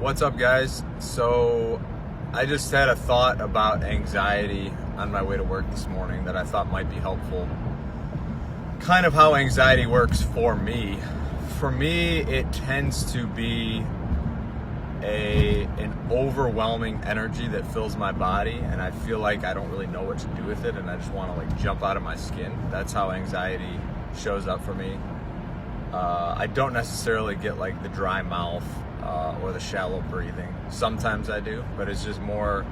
What's up, guys? So I just had a thought about anxiety on my way to work this morning that I thought might be helpful. Kind of how anxiety works for me. For me, it tends to be an overwhelming energy that fills my body, and I feel like I don't really know what to do with it, and I just want to jump out of my skin. That's how anxiety shows up for me. I don't necessarily get the dry mouth or the shallow breathing. Sometimes I do, but it's just more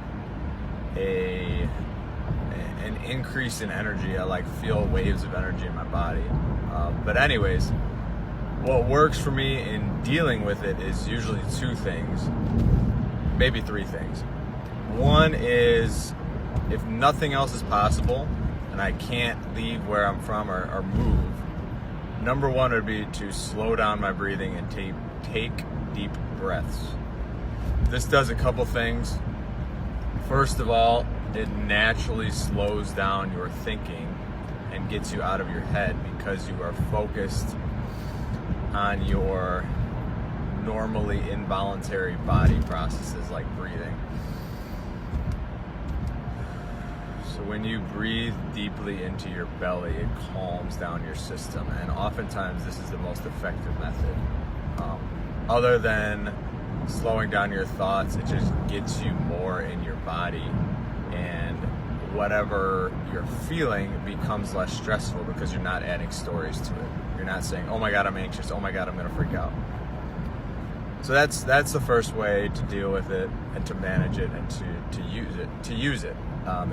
an increase in energy. I feel waves of energy in my body. But anyways, what works for me in dealing with it is usually two things, maybe three things. One is, if nothing else is possible and I can't leave where I'm from or move, number one would be to slow down my breathing and take deep breaths. This does a couple things. First of all, it naturally slows down your thinking and gets you out of your head because you are focused on your normally involuntary body processes like breathing. So when you breathe deeply into your belly, it calms down your system, and oftentimes this is the most effective method. Other than slowing down your thoughts, it just gets you more in your body, and whatever you're feeling becomes less stressful because you're not adding stories to it. You're not saying, oh my God, I'm anxious, oh my God, I'm gonna freak out. So that's the first way to deal with it and to manage it and to use it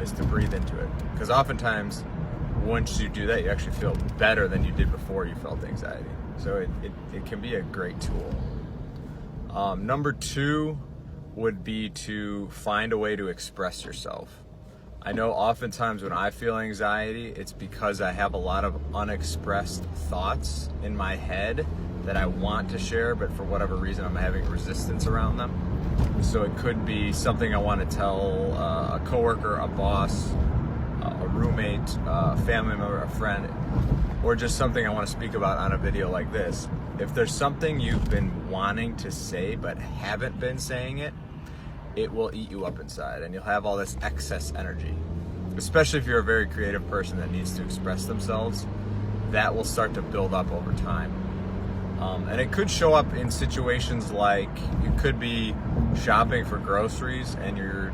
is to breathe into it. Because oftentimes, once you do that, you actually feel better than you did before you felt anxiety. So it can be a great tool. Number two would be to find a way to express yourself. I know oftentimes when I feel anxiety, it's because I have a lot of unexpressed thoughts in my head that I want to share, but for whatever reason I'm having resistance around them. So it could be something I want to tell a coworker, a boss, a roommate, a family member, a friend, or just something I want to speak about on a video like this. If there's something you've been wanting to say but haven't been saying it, it will eat you up inside and you'll have all this excess energy. Especially if you're a very creative person that needs to express themselves, that will start to build up over time. And it could show up in situations like you could be shopping for groceries and you're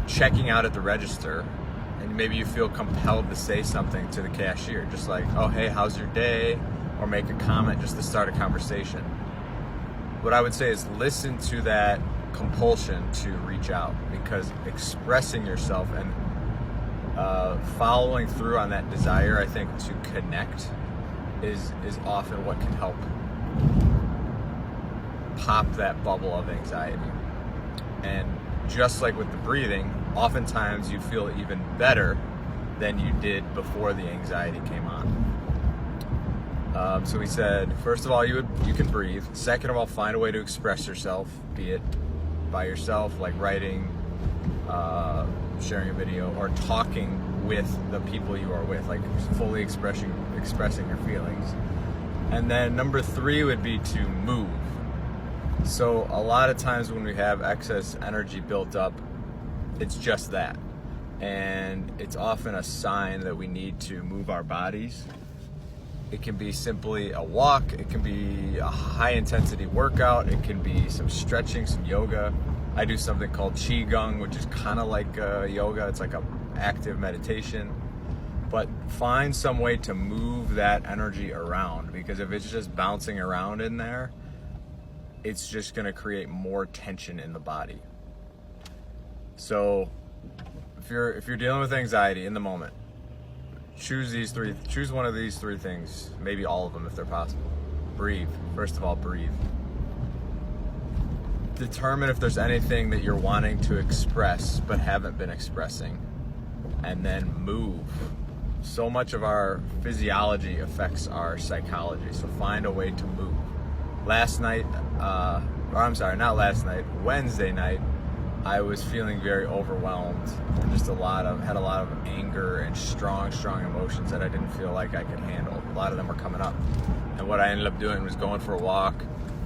checking out at the register, and maybe you feel compelled to say something to the cashier, just like, oh, hey, how's your day? Or make a comment just to start a conversation. What I would say is listen to that compulsion to reach out, because expressing yourself and following through on that desire, I think, to connect is often what can help pop that bubble of anxiety. And just like with the breathing, oftentimes you feel even better than you did before the anxiety came on. So we said, first of all, you can breathe. Second of all, find a way to express yourself, be it by yourself, like writing, sharing a video, or talking with the people you are with, like fully expressing your feelings. And then number three would be to move. So a lot of times when we have excess energy built up, it's just that. And it's often a sign that we need to move our bodies. It can be simply a walk, it can be a high intensity workout, it can be some stretching, some yoga. I do something called Qigong, which is kind of like yoga. It's like an active meditation. But find some way to move that energy around, because if it's just bouncing around in there, it's just going to create more tension in the body. So if you're dealing with anxiety in the moment, choose one of these three things, maybe all of them if they're possible. Breathe. First of all, breathe. Determine if there's anything that you're wanting to express but haven't been expressing, and then move. So much of our physiology affects our psychology, so find a way to move. Wednesday night, I was feeling very overwhelmed and just had a lot of anger and strong emotions that I didn't feel like I could handle. A lot of them were coming up. And what I ended up doing was going for a walk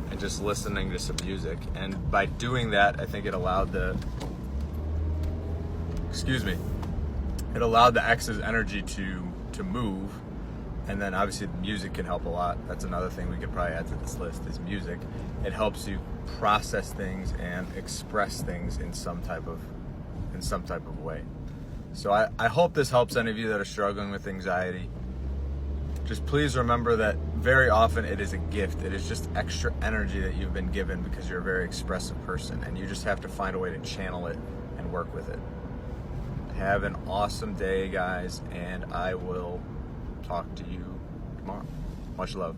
and and just listening to some music. And by doing that, I think it allowed the X's energy to move. And then obviously the music can help a lot. That's another thing we could probably add to this list is music. It helps you process things and express things in some type of way. So I hope this helps any of you that are struggling with anxiety. Just please remember that very often it is a gift. It is just extra energy that you've been given because you're a very expressive person, and you just have to find a way to channel it and work with it. Have an awesome day, guys, and I will talk to you tomorrow. Much love.